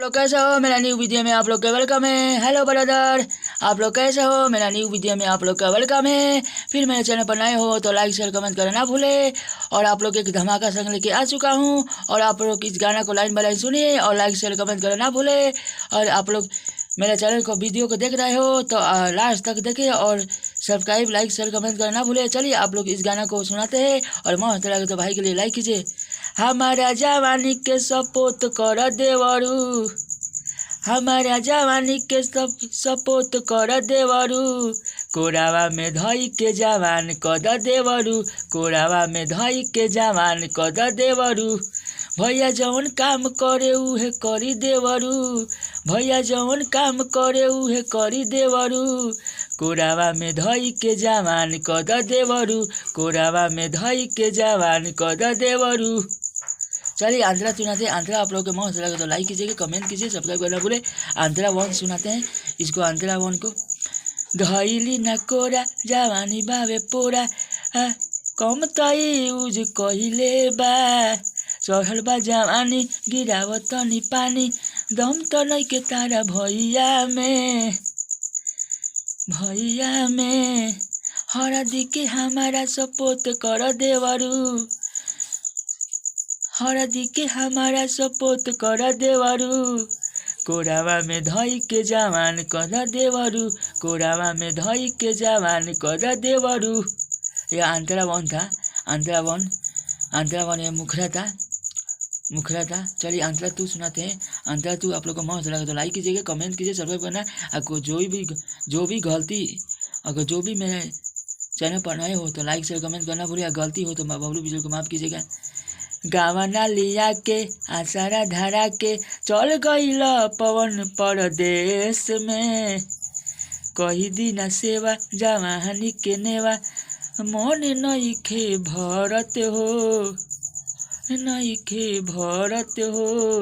लोग कैसे हो? मेरा न्यू वीडियो में आप लोग का वेलकम है। हेलो ब्रदर, आप लोग कैसे हो? मेरा न्यू वीडियो में आप लोग का वेलकम है। फिर मेरे चैनल पर नए हो तो लाइक शेयर कमेंट करना ना भूले। और आप लोग एक धमाका संग लेके आ चुका हूँ और आप लोग इस गाना को लाइन बाय लाइन सुनिए और लाइक शेयर कमेंट करना ना भूले। और आप लोग मेरे चैनल को वीडियो को देख रहे हो तो लास्ट तक देखिए और सब्सक्राइब लाइक शेयर कमेंट करना ना भूले। चलिए आप लोग इस गाना को सुनाते हैं और मस्त लगे तो भाई के लिए लाइक कीजिए। हमारा जवानी के सपोर्ट कर देवरू, हमारा जवानी के सपोर्ट कर देवरू, कोरावा में धई के जवान कद देवरू, कोरावा में धई के जवान कद देवरू। भैया जवन काम करे उहे करी देवरू, भैया जवन काम करे उहे करी देवरू, कोरावा में धई के जवान कद देवरू, कोरावा में धई के जवान कद देवरू। चलिए आंध्रा सुनाते हैं। आंध्रा आप लोगों को मस्त लगे तो लाइक कीजिएगा, कमेंट कीजिए, सब्सक्राइब करना भूले। आंध्रा वन सुनाते हैं। इसको आंध्रा वन को धइली न कोरा जवानी बावे पोरा, कम तई यूज कहिले बा, चढ़ल बा जवानी गिरावत तनी पानी, दम तो नहीं के तारा भैया में, भैया में हरदी के हमारा सपोर्ट कर देवरू, हरदी के हमारा सपोर्ट कर देवरू, कोरावा में धई के जवान कर देवरू, कोरावा में धई के जवान कर देवरू। यह आंतरा वन था। आंतरा वन ये मुखरा था। चलिए आंतरा टू सुनाते हैं। आंतरा टू आप लोग को मस्त लगे तो लाइक कीजिएगा, कमेंट कीजिए, सब्सक्राइब करना। आपको जो भी गलती अगर जो भी मेरे चैनल पर नए हो तो लाइक शेयर कमेंट करना भूलिए। गलती हो तो बबलू बिजल को माफ़ कीजिएगा। गावना लिया के आसारा धारा के चल गईल पवन परदेश में, कही दिन सेवा जवानी के नेवा, मन नइखे भरत हो, नइखे भरत हो,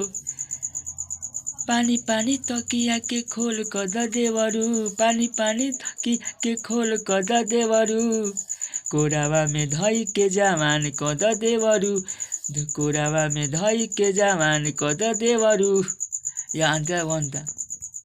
पानी पानी तकिया के खोल कद देवरू, पानी पानी तकिया के खोल कद देवरू, कोरावा में धई के जवान कद देवरू, कोरावा में धई के जवान कद देवरू। यह आंतरा वन था।